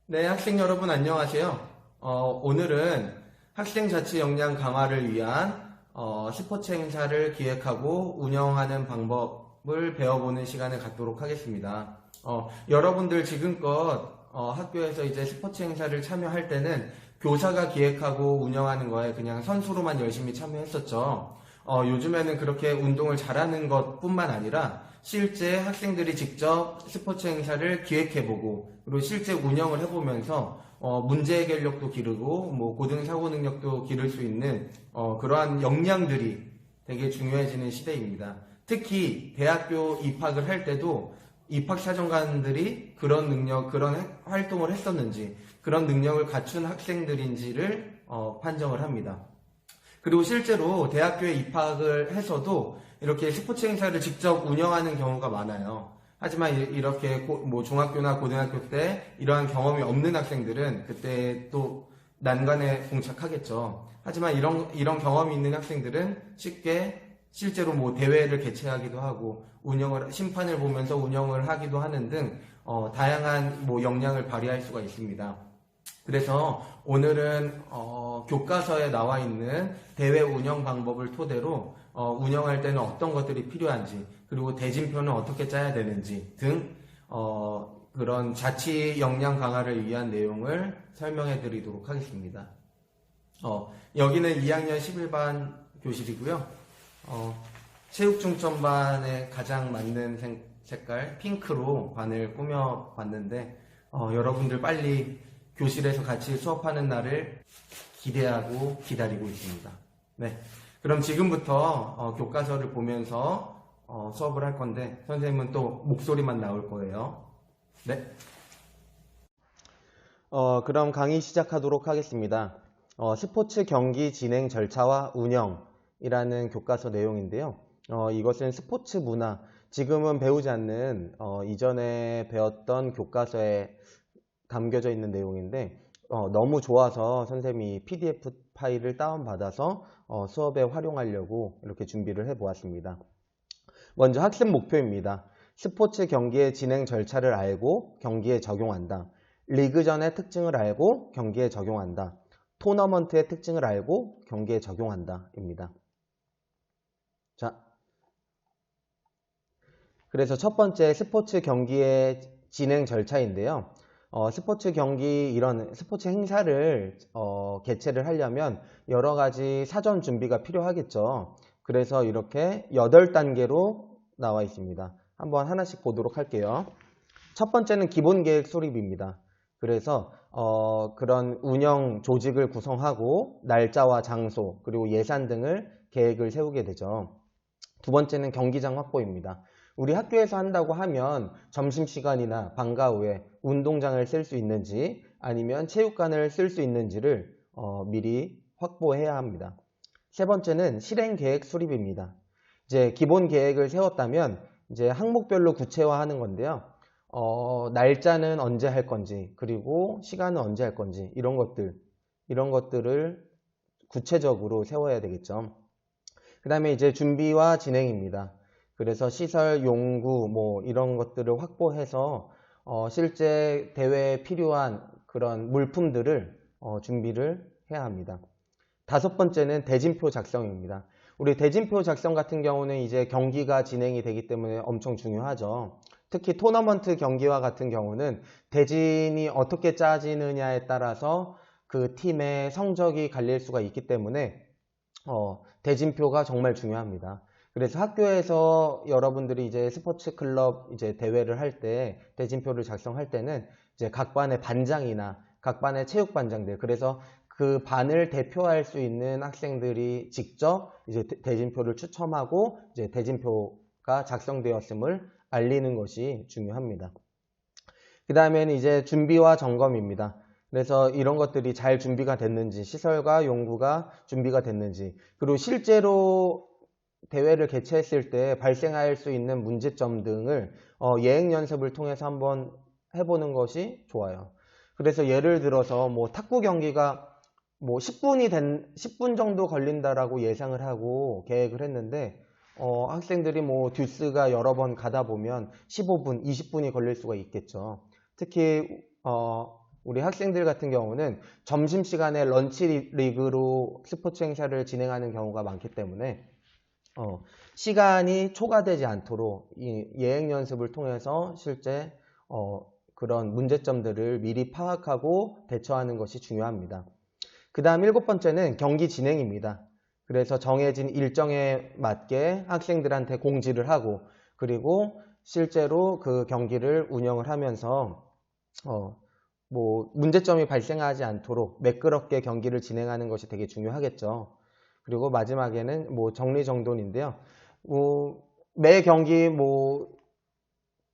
네, 학생 여러분 안녕하세요. 오늘은 학생 자치 역량 강화를 위한 스포츠 행사를 기획하고 운영하는 방법을 배워보는 시간을 갖도록 하겠습니다. 여러분들 지금껏 학교에서 이제 스포츠 행사를 참여할 때는 교사가 기획하고 운영하는 거에 그냥 선수로만 열심히 참여했었죠. 요즘에는 그렇게 운동을 잘하는 것뿐만 아니라 실제 학생들이 직접 스포츠 행사를 기획해보고 그리고 실제 운영을 해보면서 문제 해결력도 기르고 뭐 고등 사고 능력도 기를 수 있는 그러한 역량들이 되게 중요해지는 시대입니다. 특히 대학교 입학을 할 때도 입학사정관들이 그런 능력, 그런 활동을 했었는지 그런 능력을 갖춘 학생들인지를 판정을 합니다. 그리고 실제로 대학교에 입학을 해서도 이렇게 스포츠 행사를 직접 운영하는 경우가 많아요. 하지만 이렇게 뭐 중학교나 고등학교 때 이러한 경험이 없는 학생들은 그때 또 난관에 봉착하겠죠. 하지만 이런 경험이 있는 학생들은 쉽게 실제로 뭐 대회를 개최하기도 하고 심판을 보면서 운영을 하기도 하는 등 다양한 뭐 역량을 발휘할 수가 있습니다. 그래서 오늘은 교과서에 나와 있는 대회 운영 방법을 토대로 운영할 때는 어떤 것들이 필요한지 그리고 대진표는 어떻게 짜야 되는지 등 그런 자치 역량 강화를 위한 내용을 설명해 드리도록 하겠습니다. 여기는 2학년 11반 교실이고요. 체육중점반에 가장 맞는 색깔 핑크로 반을 꾸며봤는데 여러분들 빨리 교실에서 같이 수업하는 날을 기대하고 기다리고 있습니다. 네, 그럼 지금부터 교과서를 보면서 수업을 할 건데 선생님은 또 목소리만 나올 거예요. 네. 그럼 강의 시작하도록 하겠습니다. 스포츠 경기 진행 절차와 운영이라는 교과서 내용인데요. 이것은 스포츠 문화, 지금은 배우지 않는 이전에 배웠던 교과서에 담겨져 있는 내용인데 너무 좋아서 선생님이 PDF 파일을 다운받아서 수업에 활용하려고 이렇게 준비를 해보았습니다. 먼저 학습 목표입니다. 스포츠 경기의 진행 절차를 알고 경기에 적용한다. 리그전의 특징을 알고 경기에 적용한다. 토너먼트의 특징을 알고 경기에 적용한다 입니다. 자, 그래서 첫 번째 스포츠 경기의 진행 절차인데요. 스포츠 경기 이런 스포츠 행사를 개최를 하려면 여러 가지 사전 준비가 필요하겠죠. 그래서 이렇게 8단계로 나와 있습니다. 한번 하나씩 보도록 할게요. 첫 번째는 기본 계획 수립입니다. 그래서 그런 운영 조직을 구성하고 날짜와 장소 그리고 예산 등을 계획을 세우게 되죠. 두 번째는 경기장 확보입니다. 우리 학교에서 한다고 하면 점심시간이나 방과 후에 운동장을 쓸 수 있는지 아니면 체육관을 쓸 수 있는지를 미리 확보해야 합니다. 세 번째는 실행 계획 수립입니다. 이제 기본 계획을 세웠다면 이제 항목별로 구체화하는 건데요. 날짜는 언제 할 건지 그리고 시간은 언제 할 건지 이런 것들을 구체적으로 세워야 되겠죠. 그 다음에 이제 준비와 진행입니다. 그래서 시설, 용구 뭐 이런 것들을 확보해서 실제 대회에 필요한 그런 물품들을 준비를 해야 합니다. 다섯 번째는 대진표 작성입니다. 우리 대진표 작성 같은 경우는 이제 경기가 진행이 되기 때문에 엄청 중요하죠. 특히 토너먼트 경기와 같은 경우는 대진이 어떻게 짜지느냐에 따라서 그 팀의 성적이 갈릴 수가 있기 때문에 대진표가 정말 중요합니다. 그래서 학교에서 여러분들이 이제 스포츠 클럽 이제 대회를 할 때 대진표를 작성할 때는 이제 각 반의 반장이나 각 반의 체육반장들 그래서 그 반을 대표할 수 있는 학생들이 직접 이제 대진표를 추첨하고 이제 대진표가 작성되었음을 알리는 것이 중요합니다. 그 다음에는 이제 준비와 점검입니다. 그래서 이런 것들이 잘 준비가 됐는지, 시설과 용구가 준비가 됐는지, 그리고 실제로 대회를 개최했을 때 발생할 수 있는 문제점 등을 예행 연습을 통해서 한번 해보는 것이 좋아요. 그래서 예를 들어서 뭐 탁구 경기가 뭐 10분 정도 걸린다라고 예상을 하고 계획을 했는데 학생들이 뭐 듀스가 여러 번 가다 보면 15분, 20분이 걸릴 수가 있겠죠. 특히 우리 학생들 같은 경우는 점심시간에 런치 리그로 스포츠 행사를 진행하는 경우가 많기 때문에 시간이 초과되지 않도록 이 예행 연습을 통해서 실제 그런 문제점들을 미리 파악하고 대처하는 것이 중요합니다. 그 다음 7번째는 경기 진행입니다. 그래서 정해진 일정에 맞게 학생들한테 공지를 하고 그리고 실제로 그 경기를 운영을 하면서 뭐 문제점이 발생하지 않도록 매끄럽게 경기를 진행하는 것이 되게 중요하겠죠. 그리고 마지막에는 뭐 정리정돈인데요.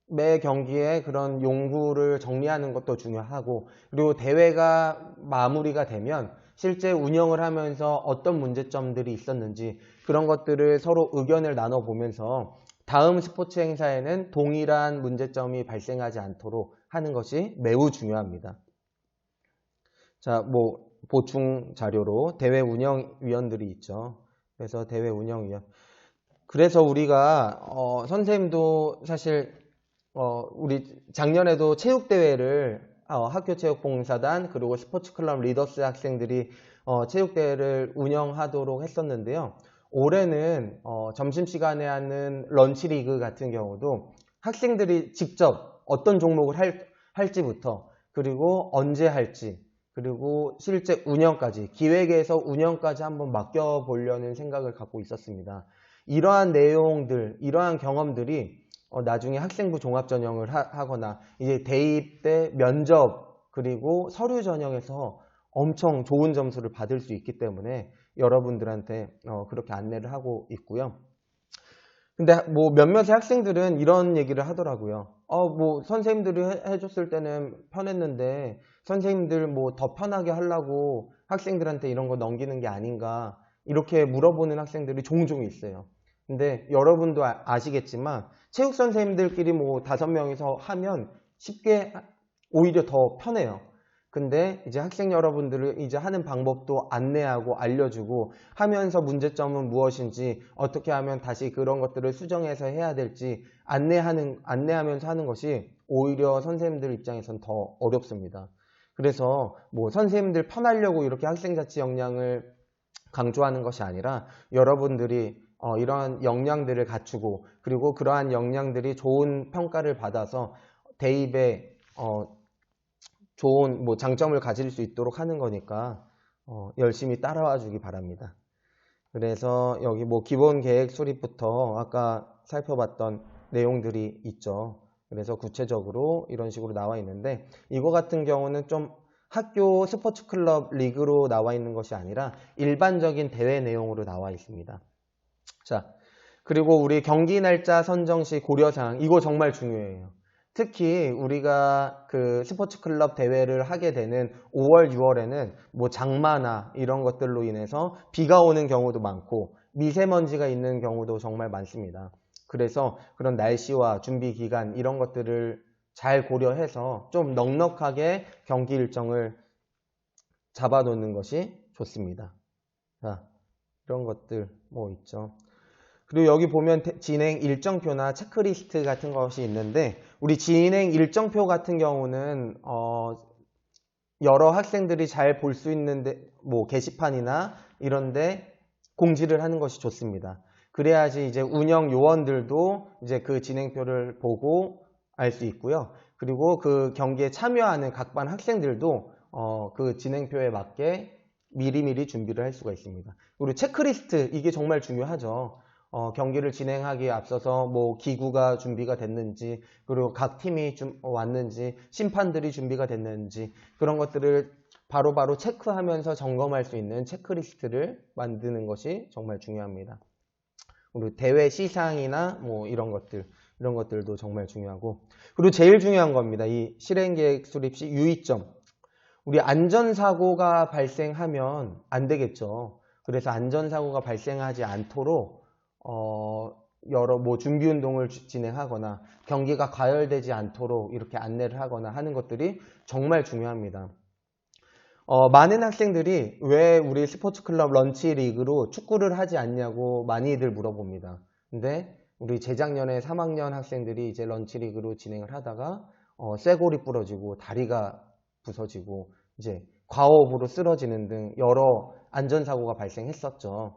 매 경기에 그런 용구를 정리하는 것도 중요하고 그리고 대회가 마무리가 되면 실제 운영을 하면서 어떤 문제점들이 있었는지 그런 것들을 서로 의견을 나눠보면서 다음 스포츠 행사에는 동일한 문제점이 발생하지 않도록 하는 것이 매우 중요합니다. 자, 뭐 보충 자료로 대회 운영위원들이 있죠. 그래서 대회 운영위원. 그래서 우리가 선생님도 사실 우리 작년에도 체육대회를 학교체육봉사단 그리고 스포츠클럽 리더스 학생들이 체육대회를 운영하도록 했었는데요. 올해는 점심시간에 하는 런치리그 같은 경우도 학생들이 직접 어떤 종목을 할지부터 그리고 언제 할지 그리고 실제 운영까지 기획에서 운영까지 한번 맡겨보려는 생각을 갖고 있었습니다. 이러한 내용들, 이러한 경험들이 나중에 학생부 종합전형을 하거나 이제 대입 때 면접 그리고 서류 전형에서 엄청 좋은 점수를 받을 수 있기 때문에 여러분들한테 그렇게 안내를 하고 있고요. 근데 뭐 몇몇의 학생들은 이런 얘기를 하더라고요. 뭐 선생님들이 해줬을 때는 편했는데 선생님들 뭐 더 편하게 하려고 학생들한테 이런 거 넘기는 게 아닌가 이렇게 물어보는 학생들이 종종 있어요. 근데 여러분도 아시겠지만 체육 선생님들끼리 뭐 5명이서 하면 쉽게 오히려 더 편해요. 근데 이제 학생 여러분들을 이제 하는 방법도 안내하고 알려주고 하면서 문제점은 무엇인지 어떻게 하면 다시 그런 것들을 수정해서 해야 될지 안내하면서 하는 것이 오히려 선생님들 입장에선 더 어렵습니다. 그래서 뭐 선생님들 편하려고 이렇게 학생자치 역량을 강조하는 것이 아니라 여러분들이 이러한 역량들을 갖추고 그리고 그러한 역량들이 좋은 평가를 받아서 대입에 좋은 뭐 장점을 가질 수 있도록 하는 거니까 열심히 따라와 주기 바랍니다. 그래서 여기 뭐 기본 계획 수립부터 아까 살펴봤던 내용들이 있죠. 그래서 구체적으로 이런 식으로 나와 있는데 이거 같은 경우는 좀 학교 스포츠 클럽 리그로 나와 있는 것이 아니라 일반적인 대회 내용으로 나와 있습니다. 자, 그리고 우리 경기 날짜 선정 시 고려사항 이거 정말 중요해요. 특히 우리가 그 스포츠 클럽 대회를 하게 되는 5월, 6월에는 뭐 장마나 이런 것들로 인해서 비가 오는 경우도 많고 미세먼지가 있는 경우도 정말 많습니다. 그래서 그런 날씨와 준비 기간 이런 것들을 잘 고려해서 좀 넉넉하게 경기 일정을 잡아놓는 것이 좋습니다. 자, 이런 것들 뭐 있죠. 그리고 여기 보면 진행 일정표나 체크리스트 같은 것이 있는데 우리 진행 일정표 같은 경우는 여러 학생들이 잘 볼 수 있는데 뭐 게시판이나 이런데 공지를 하는 것이 좋습니다. 그래야지 이제 운영 요원들도 이제 그 진행표를 보고 알 수 있고요. 그리고 그 경기에 참여하는 각 반 학생들도 그 진행표에 맞게 미리미리 준비를 할 수가 있습니다. 그리고 체크리스트 이게 정말 중요하죠. 경기를 진행하기에 앞서서 뭐 기구가 준비가 됐는지 그리고 각 팀이 좀 왔는지 심판들이 준비가 됐는지 그런 것들을 바로바로 체크하면서 점검할 수 있는 체크리스트를 만드는 것이 정말 중요합니다. 그리고 대회 시상이나 뭐 이런 것들도 정말 중요하고 그리고 제일 중요한 겁니다. 이 실행계획 수립 시 유의점. 우리 안전사고가 발생하면 안 되겠죠. 그래서 안전사고가 발생하지 않도록 여러 뭐 준비운동을 진행하거나 경기가 과열되지 않도록 이렇게 안내를 하거나 하는 것들이 정말 중요합니다. 많은 학생들이 왜 우리 스포츠클럽 런치 리그로 축구를 하지 않냐고 많이들 물어봅니다. 근데 우리 재작년에 3학년 학생들이 이제 런치 리그로 진행을 하다가 쇠골이 부러지고 다리가 부서지고 이제 과호흡으로 쓰러지는 등 여러 안전사고가 발생했었죠.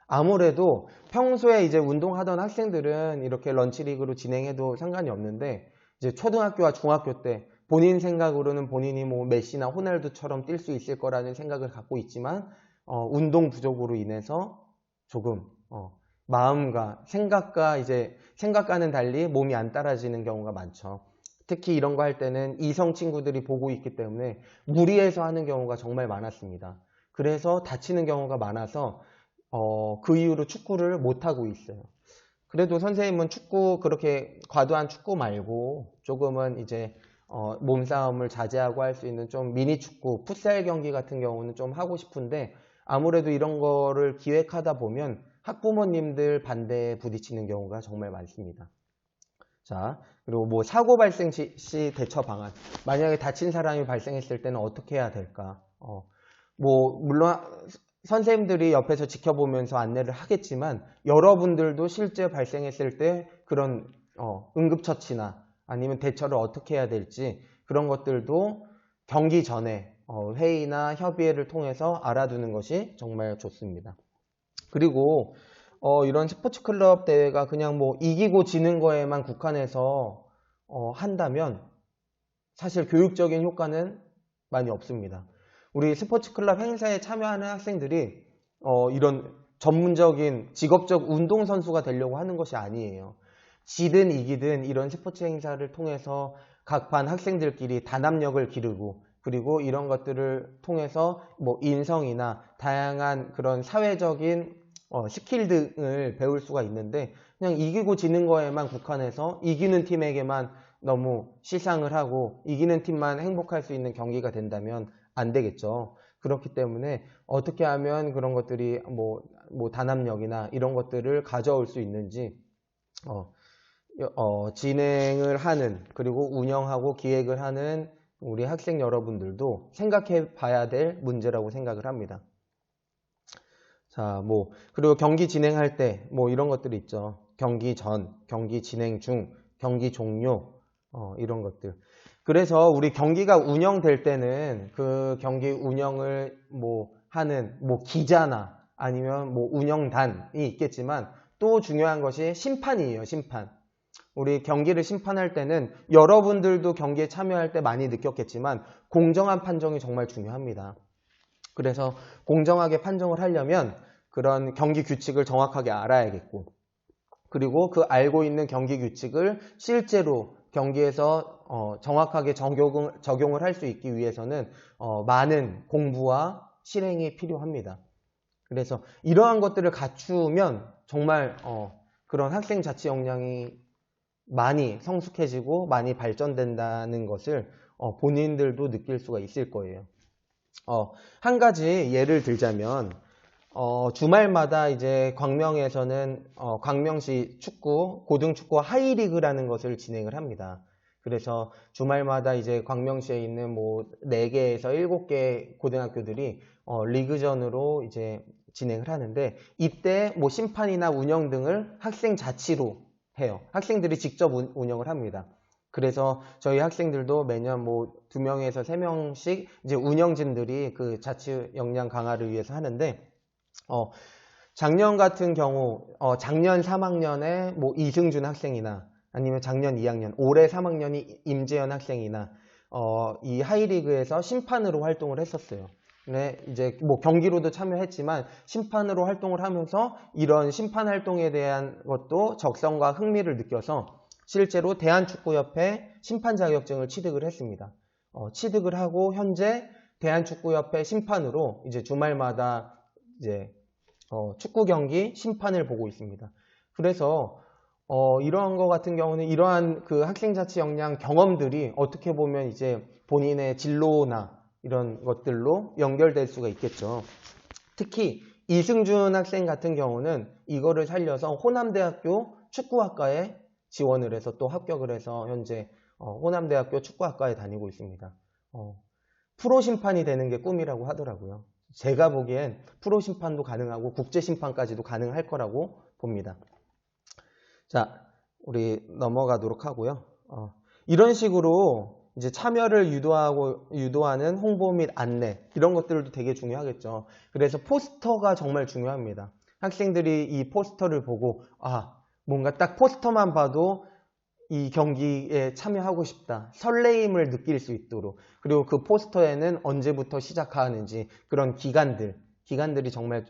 아무래도 평소에 이제 운동하던 학생들은 이렇게 런치리그로 진행해도 상관이 없는데 이제 초등학교와 중학교 때 본인 생각으로는 본인이 뭐 메시나 호날두처럼 뛸 수 있을 거라는 생각을 갖고 있지만 운동 부족으로 인해서 조금 마음과 생각과는 달리 몸이 안 따라지는 경우가 많죠. 특히 이런 거 할 때는 이성 친구들이 보고 있기 때문에 무리해서 하는 경우가 정말 많았습니다. 그래서 다치는 경우가 많아서 그 이후로 축구를 못하고 있어요. 그래도 선생님은 축구 그렇게 과도한 축구 말고 조금은 이제 몸싸움을 자제하고 할 수 있는 좀 미니 축구, 풋살 경기 같은 경우는 좀 하고 싶은데 아무래도 이런 거를 기획하다 보면 학부모님들 반대에 부딪히는 경우가 정말 많습니다. 자, 그리고 뭐 사고 발생 시 대처 방안. 만약에 다친 사람이 발생했을 때는 어떻게 해야 될까? 뭐 물론 선생님들이 옆에서 지켜보면서 안내를 하겠지만 여러분들도 실제 발생했을 때 그런 응급처치나 아니면 대처를 어떻게 해야 될지 그런 것들도 경기 전에 회의나 협의회를 통해서 알아두는 것이 정말 좋습니다. 그리고 이런 스포츠 클럽 대회가 그냥 뭐 이기고 지는 거에만 국한해서 한다면 사실 교육적인 효과는 많이 없습니다. 우리 스포츠 클럽 행사에 참여하는 학생들이 이런 전문적인 직업적 운동선수가 되려고 하는 것이 아니에요. 지든 이기든 이런 스포츠 행사를 통해서 각 반 학생들끼리 단합력을 기르고 그리고 이런 것들을 통해서 뭐 인성이나 다양한 그런 사회적인 스킬 등을 배울 수가 있는데 그냥 이기고 지는 거에만 국한해서 이기는 팀에게만 너무 시상을 하고 이기는 팀만 행복할 수 있는 경기가 된다면 안 되겠죠. 그렇기 때문에 어떻게 하면 그런 것들이 뭐 단합력이나 이런 것들을 가져올 수 있는지 진행을 하는 그리고 운영하고 기획을 하는 우리 학생 여러분들도 생각해 봐야 될 문제라고 생각을 합니다. 자, 그리고 경기 진행할 때 이런 것들이 있죠. 경기 전, 경기 진행 중, 경기 종료 이런 것들. 그래서 우리 경기가 운영될 때는 그 경기 운영을 하는 기자나 아니면 운영단이 있겠지만 또 중요한 것이 심판이에요. 심판. 우리 경기를 심판할 때는 여러분들도 경기에 참여할 때 많이 느꼈겠지만 공정한 판정이 정말 중요합니다. 그래서 공정하게 판정을 하려면 그런 경기 규칙을 정확하게 알아야겠고 그리고 그 알고 있는 경기 규칙을 실제로 경기에서 정확하게 적용을 할 수 있기 위해서는 많은 공부와 실행이 필요합니다. 그래서 이러한 것들을 갖추면 정말 그런 학생 자치 역량이 많이 성숙해지고 많이 발전된다는 것을 본인들도 느낄 수가 있을 거예요. 한 가지 예를 들자면 주말마다 이제 광명에서는 광명시 축구, 고등축구 하이리그라는 것을 진행을 합니다. 그래서 주말마다 이제 광명시에 있는 4개에서 7개 고등학교들이 리그전으로 이제 진행을 하는데 이때 심판이나 운영 등을 학생 자치로 해요. 학생들이 직접 운영을 합니다. 그래서 저희 학생들도 매년 2명에서 3명씩 이제 운영진들이 그 자치 역량 강화를 위해서 하는데 작년 같은 경우 작년 3학년에 이승준 학생이나 아니면 작년 2학년, 올해 3학년이 임재현 학생이나 이 하이리그에서 심판으로 활동을 했었어요. 네, 이제 경기로도 참여했지만 심판으로 활동을 하면서 이런 심판 활동에 대한 것도 적성과 흥미를 느껴서 실제로 대한축구협회 심판 자격증을 취득을 했습니다. 취득을 하고 현재 대한축구협회 심판으로 이제 주말마다 이제 축구 경기 심판을 보고 있습니다. 그래서 이러한 것 같은 경우는 이러한 그 학생 자치 역량 경험들이 어떻게 보면 이제 본인의 진로나 이런 것들로 연결될 수가 있겠죠. 특히 이승준 학생 같은 경우는 이거를 살려서 호남대학교 축구학과에 지원을 해서 또 합격을 해서 현재 호남대학교 축구학과에 다니고 있습니다. 프로 심판이 되는 게 꿈이라고 하더라고요. 제가 보기엔 프로 심판도 가능하고 국제 심판까지도 가능할 거라고 봅니다. 자, 우리 넘어가도록 하고요. 이런 식으로 이제 참여를 유도하는 홍보 및 안내 이런 것들도 되게 중요하겠죠. 그래서 포스터가 정말 중요합니다. 학생들이 이 포스터를 보고 뭔가 딱 포스터만 봐도 이 경기에 참여하고 싶다. 설레임을 느낄 수 있도록. 그리고 그 포스터에는 언제부터 시작하는지 그런 기간들이 정말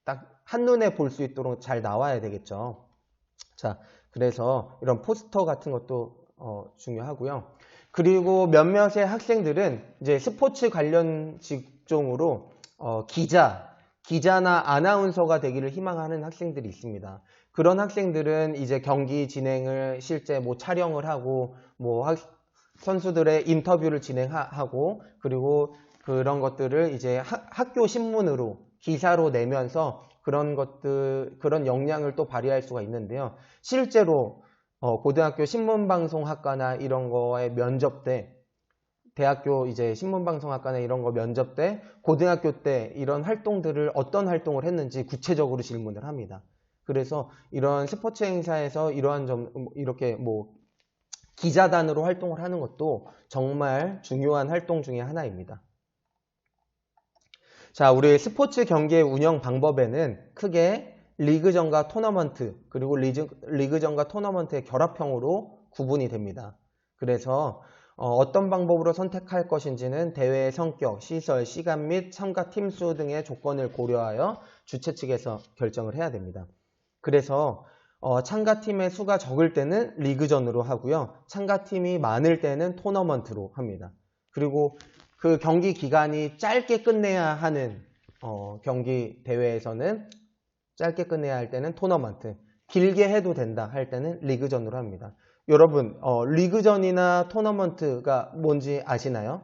딱 한눈에 볼 수 있도록 잘 나와야 되겠죠. 자, 그래서 이런 포스터 같은 것도 중요하고요. 그리고 몇몇의 학생들은 이제 스포츠 관련 직종으로 기자나 아나운서가 되기를 희망하는 학생들이 있습니다. 그런 학생들은 이제 경기 진행을 실제 촬영을 하고 선수들의 인터뷰를 진행하고 그리고 그런 것들을 이제 학교 신문으로 기사로 내면서 그런 역량을 또 발휘할 수가 있는데요. 실제로 고등학교 신문방송학과나 이런 거에 면접 때 대학교 이제 신문방송학과나 이런 거 면접 때 고등학교 때 이런 활동들을 어떤 활동을 했는지 구체적으로 질문을 합니다. 그래서 이런 스포츠 행사에서 이러한 이렇게 기자단으로 활동을 하는 것도 정말 중요한 활동 중에 하나입니다. 자, 우리 스포츠 경기의 운영 방법에는 크게 리그전과 토너먼트 그리고 리그전과 토너먼트의 결합형으로 구분이 됩니다. 그래서 어떤 방법으로 선택할 것인지는 대회의 성격, 시설, 시간 및 참가 팀수 등의 조건을 고려하여 주최 측에서 결정을 해야 됩니다. 그래서 참가팀의 수가 적을 때는 리그전으로 하고요. 참가팀이 많을 때는 토너먼트로 합니다. 그리고 그 경기 기간이 짧게 끝내야 하는 경기 대회에서는 짧게 끝내야 할 때는 토너먼트, 길게 해도 된다 할 때는 리그전으로 합니다. 여러분 리그전이나 토너먼트가 뭔지 아시나요?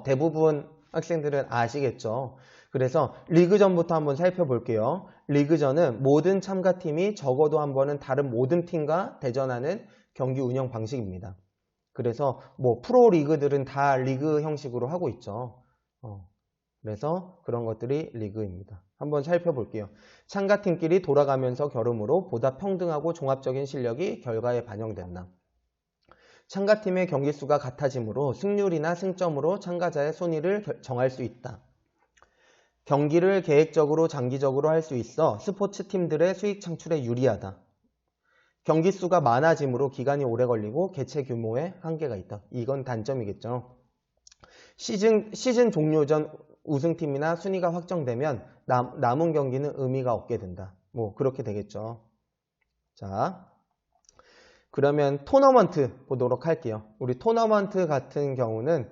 대부분 학생들은 아시겠죠. 그래서 리그전부터 한번 살펴볼게요. 리그전은 모든 참가팀이 적어도 한 번은 다른 모든 팀과 대전하는 경기 운영 방식입니다. 그래서 프로 리그들은 다 리그 형식으로 하고 있죠. 그래서 그런 것들이 리그입니다. 한번 살펴볼게요. 참가팀끼리 돌아가면서 겨루므로 보다 평등하고 종합적인 실력이 결과에 반영된다. 참가팀의 경기수가 같아지므로 승률이나 승점으로 참가자의 순위를 정할 수 있다. 경기를 계획적으로 장기적으로 할 수 있어 스포츠팀들의 수익 창출에 유리하다. 경기수가 많아지므로 기간이 오래 걸리고 개최 규모에 한계가 있다. 이건 단점이겠죠. 시즌 종료 전 우승팀이나 순위가 확정되면 남은 경기는 의미가 없게 된다. 그렇게 되겠죠. 자, 그러면 토너먼트 보도록 할게요. 우리 토너먼트 같은 경우는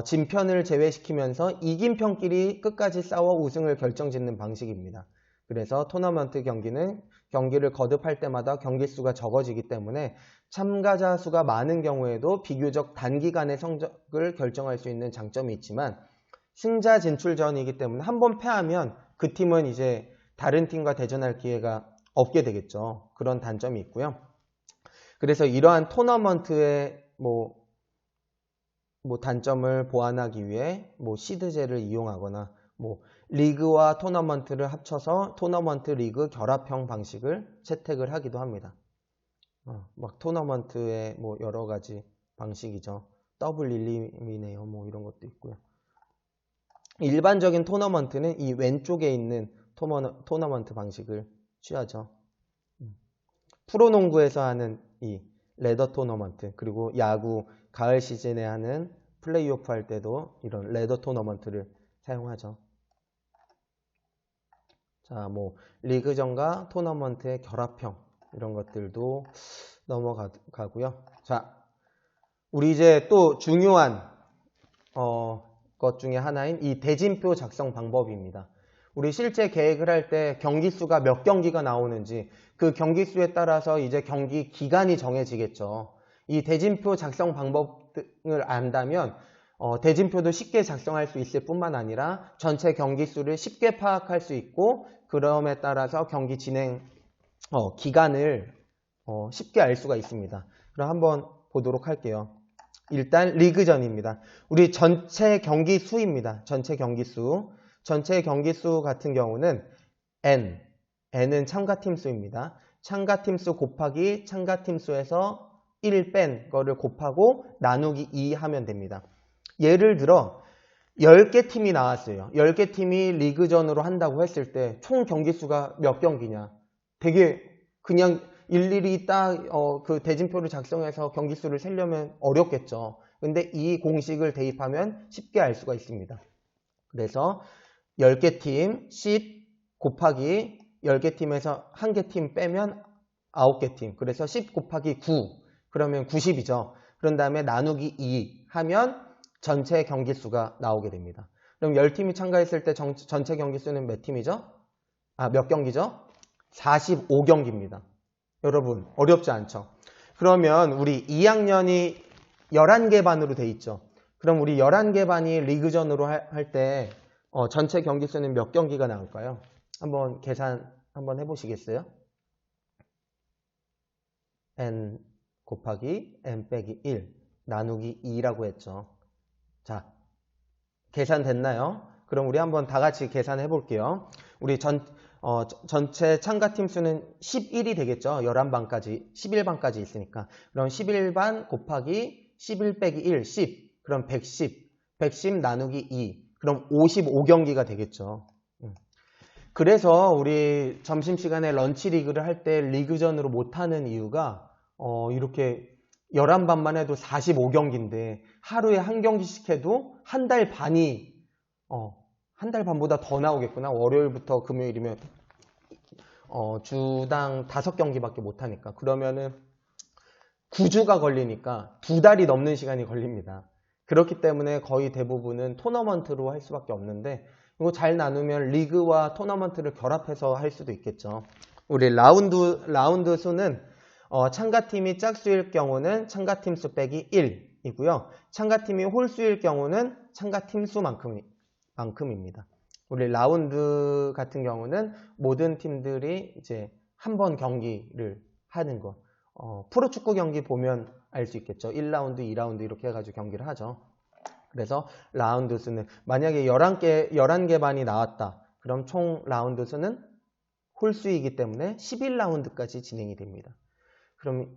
진 편을 제외시키면서 이긴 편끼리 끝까지 싸워 우승을 결정짓는 방식입니다. 그래서 토너먼트 경기는 경기를 거듭할 때마다 경기수가 적어지기 때문에 참가자 수가 많은 경우에도 비교적 단기간에 성적을 결정할 수 있는 장점이 있지만 승자 진출전이기 때문에 한번 패하면 그 팀은 이제 다른 팀과 대전할 기회가 없게 되겠죠. 그런 단점이 있고요. 그래서 이러한 토너먼트의 단점을 보완하기 위해 시드제를 이용하거나 리그와 토너먼트를 합쳐서 토너먼트 리그 결합형 방식을 채택을 하기도 합니다. 토너먼트의 여러 가지 방식이죠. 더블 일리미네이어 이런 것도 있고요. 일반적인 토너먼트는 이 왼쪽에 있는 토너먼트 방식을 취하죠. 프로농구에서 하는 이 레더 토너먼트, 그리고 야구 가을 시즌에 하는 플레이오프 할 때도 이런 레더 토너먼트를 사용하죠. 자, 리그전과 토너먼트의 결합형 이런 것들도 넘어가고요. 자, 우리 이제 또 중요한 것 중에 하나인 이 대진표 작성 방법입니다. 우리 실제 계획을 할 때 경기수가 몇 경기가 나오는지 그 경기수에 따라서 이제 경기 기간이 정해지겠죠. 이 대진표 작성 방법을 안다면 대진표도 쉽게 작성할 수 있을 뿐만 아니라 전체 경기수를 쉽게 파악할 수 있고 그럼에 따라서 경기 진행 기간을 쉽게 알 수가 있습니다. 그럼 한번 보도록 할게요. 일단 리그전입니다. 우리 전체 경기수입니다. 전체 경기수. 전체 경기수 같은 경우는 N은 참가팀 수입니다. 참가팀 수 곱하기 참가팀 수에서 1 뺀 거를 곱하고 나누기 2 하면 됩니다. 예를 들어 10개 팀이 나왔어요. 10개 팀이 리그전으로 한다고 했을 때 총 경기 수가 몇 경기냐? 되게 그냥 일일이 딱 그 대진표를 작성해서 경기 수를 세려면 어렵겠죠. 근데 이 공식을 대입하면 쉽게 알 수가 있습니다. 그래서 10개 팀 10 곱하기 10개 팀에서 1개 팀 빼면 9개 팀. 그래서 10 곱하기 9 그러면 90이죠. 그런 다음에 나누기 2 하면 전체 경기 수가 나오게 됩니다. 그럼 10팀이 참가했을 때 전체 경기 수는 몇 팀이죠? 몇 경기죠? 45경기입니다. 여러분 어렵지 않죠? 그러면 우리 2학년이 11개 반으로 돼 있죠. 그럼 우리 11개 반이 리그전으로 할 때 전체 경기 수는 몇 경기가 나올까요? 한번 계산 한번 해보시겠어요? n 곱하기 n 빼기 1 나누기 2라고 했죠. 자, 계산됐나요? 그럼 우리 한번 다 같이 계산해 볼게요. 우리 전체 참가팀 수는 11이 되겠죠. 11반까지, 11반까지 있으니까. 그럼 11반 곱하기 11 빼기 1, 10. 그럼 110. 110 나누기 2. 그럼 55경기가 되겠죠. 그래서 우리 점심시간에 런치 리그를 할 때 리그전으로 못하는 이유가 이렇게 11반만 해도 45경기인데 하루에 한 경기씩 해도 한 달 반이 한 달 반보다 더 나오겠구나. 월요일부터 금요일이면 주당 5경기밖에 못하니까. 그러면은 9주가 걸리니까 2달이 넘는 시간이 걸립니다. 그렇기 때문에 거의 대부분은 토너먼트로 할 수밖에 없는데 이거 잘 나누면 리그와 토너먼트를 결합해서 할 수도 있겠죠. 우리 라운드 수는 참가팀이 짝수일 경우는 참가팀 수 빼기 1이고요. 참가팀이 홀수일 경우는 참가팀 수만큼입니다. 우리 라운드 같은 경우는 모든 팀들이 이제 한 번 경기를 하는 거. 프로축구 경기 보면 알 수 있겠죠. 1라운드, 2라운드 이렇게 해가지고 경기를 하죠. 그래서 라운드 수는 만약에 11개 반이 나왔다. 그럼 총 라운드 수는 홀수이기 때문에 11라운드까지 진행이 됩니다. 그럼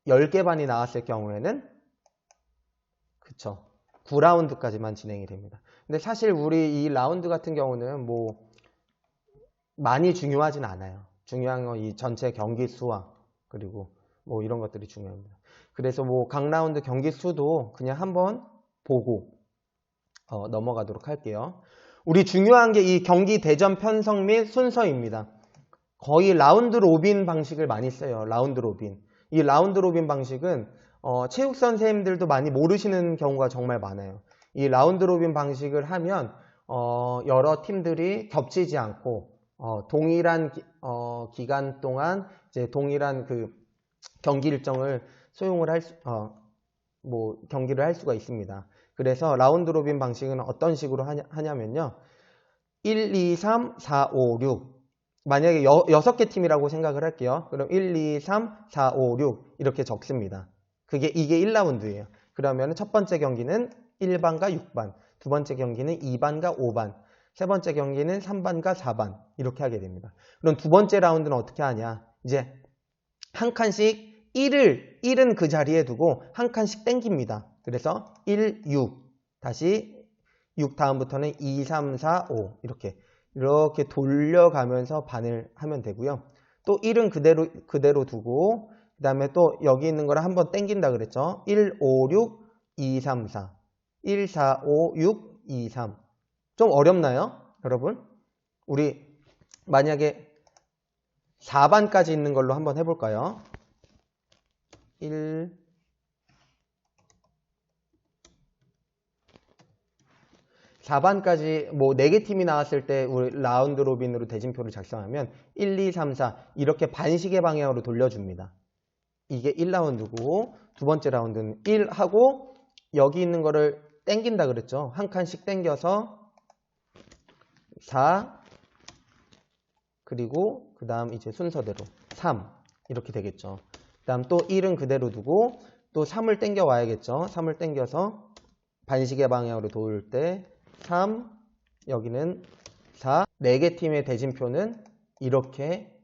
10개 반이 나왔을 경우에는 그쵸 9라운드까지만 진행이 됩니다. 근데 사실 우리 이 라운드 같은 경우는 뭐 많이 중요하진 않아요. 중요한 건 이 전체 경기 수와 그리고 뭐 이런 것들이 중요합니다. 그래서 뭐 각 라운드 경기 수도 그냥 한번 보고 넘어가도록 할게요. 우리 중요한 게 이 경기 대전 편성 및 순서입니다. 거의 라운드 로빈 방식을 많이 써요. 라운드 로빈. 이 라운드 로빈 방식은 체육 선생님들도 많이 모르시는 경우가 정말 많아요. 이 라운드 로빈 방식을 하면 여러 팀들이 겹치지 않고 동일한 기간 동안 이제 동일한 그 경기 일정을 소용을 경기를 할 수가 있습니다. 그래서 라운드 로빈 방식은 어떤 식으로 하냐면요. 1, 2, 3, 4, 5, 6 만약에 6개 팀이라고 생각을 할게요. 그럼 1, 2, 3, 4, 5, 6 이렇게 적습니다. 이게 1라운드예요. 그러면 첫 번째 경기는 1반과 6반, 두 번째 경기는 2반과 5반, 세 번째 경기는 3반과 4반 이렇게 하게 됩니다. 그럼 두 번째 라운드는 어떻게 하냐? 이제 한 칸씩 1은 그 자리에 두고 한 칸씩 땡깁니다. 그래서 1, 6 다시 6 다음부터는 2, 3, 4, 5 이렇게 돌려가면서 반을 하면 되고요. 또 1은 그대로 두고 그 다음에 또 여기 있는 거를 한번 땡긴다 그랬죠. 1, 5, 6, 2, 3, 4 1, 4, 5, 6, 2, 3 좀 어렵나요? 여러분? 우리 만약에 4반까지 있는 걸로 한번 해볼까요? 4반까지 뭐 4개 팀이 나왔을 때 우리 라운드 로빈으로 대진표를 작성하면 1, 2, 3, 4 이렇게 반시계 방향으로 돌려줍니다. 이게 1라운드고 두 번째 라운드는 1 하고 여기 있는 거를 땡긴다 그랬죠. 한 칸씩 땡겨서 4 그리고 그 다음 이제 순서대로 3 이렇게 되겠죠. 그 다음 또 1은 그대로 두고 또 3을 땡겨 와야겠죠. 3을 땡겨서 반시계 방향으로 돌 때 3 여기는 4 4개 팀의 대진표는 이렇게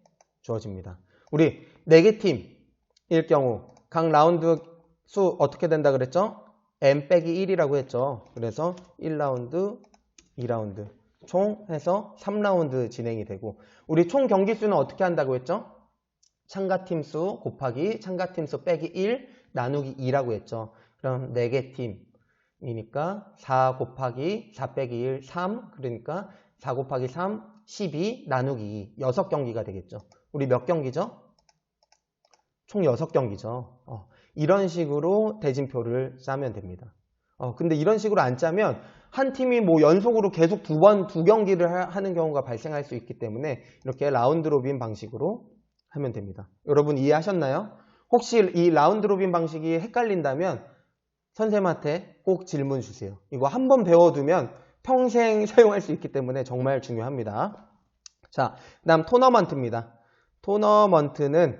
주어집니다. 우리 4개 팀일 경우 각 라운드 수 어떻게 된다 그랬죠? n 빼기 1이라고 했죠. 그래서 1라운드, 2라운드 총 해서 3라운드 진행이 되고, 우리 총 경기 수는 어떻게 한다고 했죠? 참가팀 수 곱하기 참가팀 수 빼기 1 나누기 2라고 했죠. 그럼 4개 팀이니까 4 곱하기 4 빼기 1 3, 그러니까 4 곱하기 3 12 나누기 2 6경기가 되겠죠. 우리 몇 경기죠? 총 6경기죠. 이런 식으로 대진표를 짜면 됩니다. 근데 이런 식으로 안 짜면 한 팀이 뭐 연속으로 계속 두 경기를 하는 경우가 발생할 수 있기 때문에 이렇게 라운드 로빈 방식으로 하면 됩니다. 여러분 이해하셨나요? 혹시 이 라운드 로빈 방식이 헷갈린다면 선생님한테 꼭 질문 주세요. 이거 한번 배워두면 평생 사용할 수 있기 때문에 정말 중요합니다. 자, 그다음 토너먼트입니다. 토너먼트는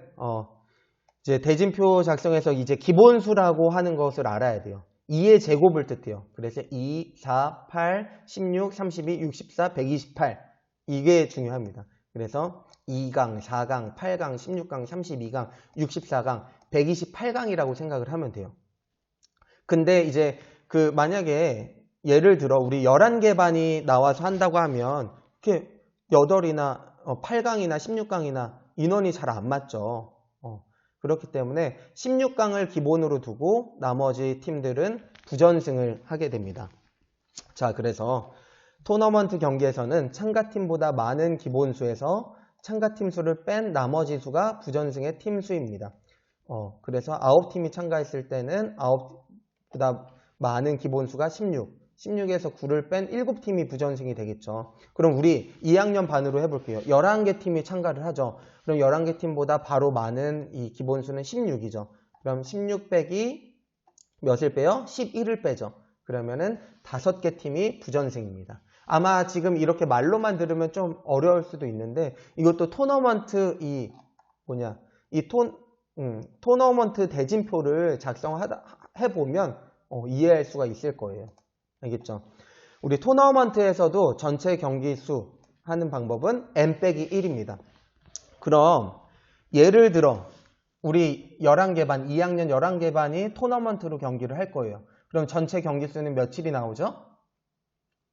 이제 대진표 작성에서 이제 기본수라고 하는 것을 알아야 돼요. 2의 제곱을 뜻해요. 그래서 2, 4, 8, 16, 32, 64, 128 이게 중요합니다. 그래서 2강, 4강, 8강, 16강, 32강, 64강, 128강이라고 생각을 하면 돼요. 근데 이제 만약에 예를 들어 우리 11개 반이 나와서 한다고 하면 이렇게 8이나 8강이나 16강이나 인원이 잘 안 맞죠. 그렇기 때문에 16강을 기본으로 두고 나머지 팀들은 부전승을 하게 됩니다. 자, 그래서 토너먼트 경기에서는 참가팀보다 많은 기본수에서 참가팀 수를 뺀 나머지 수가 부전승의 팀 수입니다. 그래서 9팀이 참가했을 때는 9보다 많은 기본수가 16, 16에서 9를 뺀 7팀이 부전승이 되겠죠. 그럼 우리 2학년 반으로 해볼게요. 11개 팀이 참가를 하죠. 그럼 11개 팀보다 바로 많은 이 기본수는 16이죠. 그럼 16 빼기 몇을 빼요? 11을 빼죠. 그러면은 5개 팀이 부전승입니다. 아마 지금 이렇게 말로만 들으면 좀 어려울 수도 있는데 이것도 토너먼트 토너먼트 대진표를 작성해보면 이해할 수가 있을 거예요. 알겠죠? 우리 토너먼트에서도 전체 경기 수 하는 방법은 n 빼기 1입니다. 그럼 예를 들어 우리 11개 반, 2학년 11개 반이 토너먼트로 경기를 할 거예요. 그럼 전체 경기 수는 며칠이 나오죠?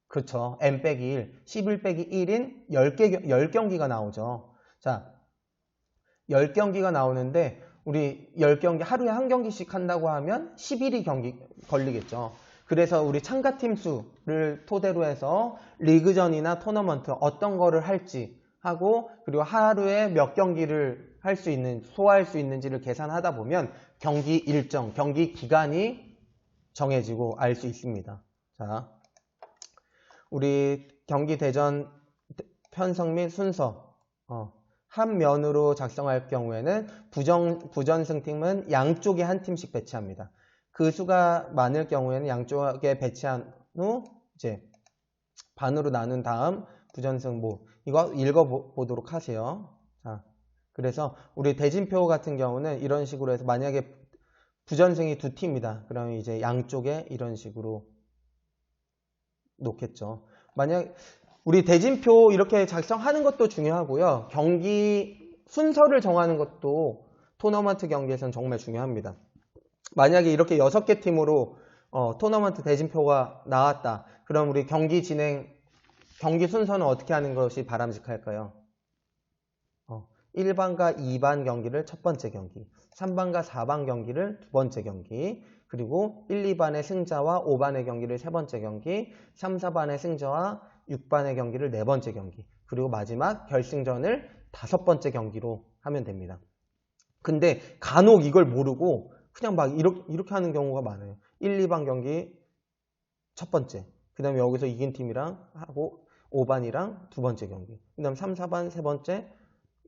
그렇죠. n 빼기 1, 11 빼기 1인 10경기가 나오죠. 자, 10경기가 나오는데 우리 10경기 하루에 한 경기씩 한다고 하면 11이 걸리겠죠. 그래서 우리 참가팀 수를 토대로 해서 리그전이나 토너먼트 어떤 거를 할지 하고, 그리고 하루에 몇 경기를 소화할 수 있는지를 계산하다 보면 경기 일정, 경기 기간이 정해지고 알 수 있습니다. 자, 우리 경기 대전 편성 및 순서 한 면으로 작성할 경우에는 부전승팀은 양쪽에 한 팀씩 배치합니다. 그 수가 많을 경우에는 양쪽에 배치한 후 이제 반으로 나눈 다음 부전승 이거 읽어보도록 하세요. 자, 그래서 우리 대진표 같은 경우는 이런 식으로 해서 만약에 부전승이 2팀이다. 그러면 이제 양쪽에 이런 식으로 놓겠죠. 만약 우리 대진표 이렇게 작성하는 것도 중요하고요. 경기 순서를 정하는 것도 토너먼트 경기에서는 정말 중요합니다. 만약에 이렇게 6개 팀으로 토너먼트 대진표가 나왔다. 그럼 우리 경기 순서는 어떻게 하는 것이 바람직할까요? 1반과 2반 경기를 첫 번째 경기, 3반과 4반 경기를 두 번째 경기, 그리고 1, 2반의 승자와 5반의 경기를 세 번째 경기, 3, 4반의 승자와 6반의 경기를 네 번째 경기, 그리고 마지막 결승전을 5번째 경기로 하면 됩니다. 근데 간혹 이걸 모르고 그냥 막 이렇게 하는 경우가 많아요. 1, 2반 경기 첫 번째, 그 다음에 여기서 이긴 팀이랑 하고 5반이랑 두 번째 경기, 그 다음 3, 4반 세 번째,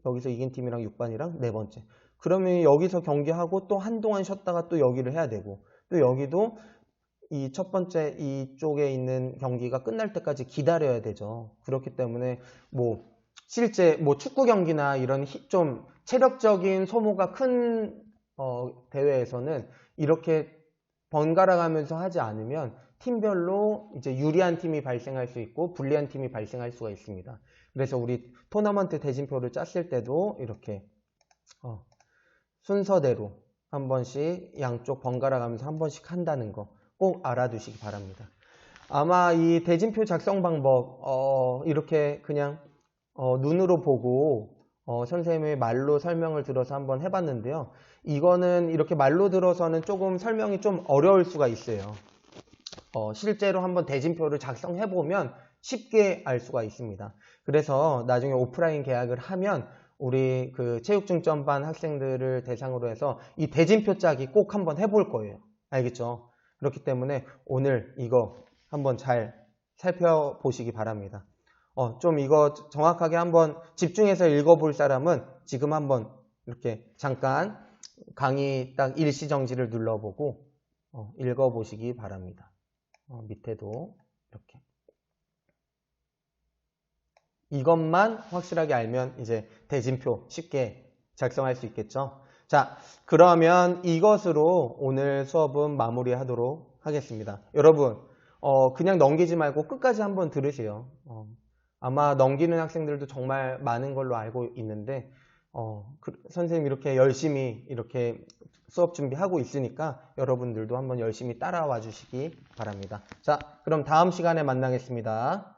여기서 이긴 팀이랑 6반이랑 네 번째. 그러면 여기서 경기하고 또 한동안 쉬었다가 또 여기를 해야 되고, 또 여기도 이 첫 번째 이쪽에 있는 경기가 끝날 때까지 기다려야 되죠. 그렇기 때문에 실제 축구 경기나 이런 좀 체력적인 소모가 큰 대회에서는 이렇게 번갈아 가면서 하지 않으면 팀별로 이제 유리한 팀이 발생할 수 있고 불리한 팀이 발생할 수가 있습니다. 그래서 우리 토너먼트 대진표를 짰을 때도 이렇게 순서대로 한 번씩 양쪽 번갈아 가면서 한 번씩 한다는 거 꼭 알아두시기 바랍니다. 아마 이 대진표 작성 방법 이렇게 그냥 눈으로 보고 선생님의 말로 설명을 들어서 한번 해봤는데요. 이거는 이렇게 말로 들어서는 조금 설명이 좀 어려울 수가 있어요. 실제로 한번 대진표를 작성해보면 쉽게 알 수가 있습니다. 그래서 나중에 오프라인 계약을 하면 우리 그 체육중점반 학생들을 대상으로 해서 이 대진표 짜기 꼭 한번 해볼 거예요. 알겠죠? 그렇기 때문에 오늘 이거 한번 잘 살펴보시기 바랍니다. 좀 이거 정확하게 한번 집중해서 읽어볼 사람은 지금 한번 이렇게 잠깐 강의 딱 일시정지를 눌러보고 읽어보시기 바랍니다. 밑에도 이렇게. 이것만 확실하게 알면 이제 대진표 쉽게 작성할 수 있겠죠. 자, 그러면 이것으로 오늘 수업은 마무리하도록 하겠습니다. 여러분, 그냥 넘기지 말고 끝까지 한번 들으세요. 아마 넘기는 학생들도 정말 많은 걸로 알고 있는데, 선생님 이렇게 열심히 이렇게 수업 준비하고 있으니까 여러분들도 한번 열심히 따라와 주시기 바랍니다. 자, 그럼 다음 시간에 만나겠습니다.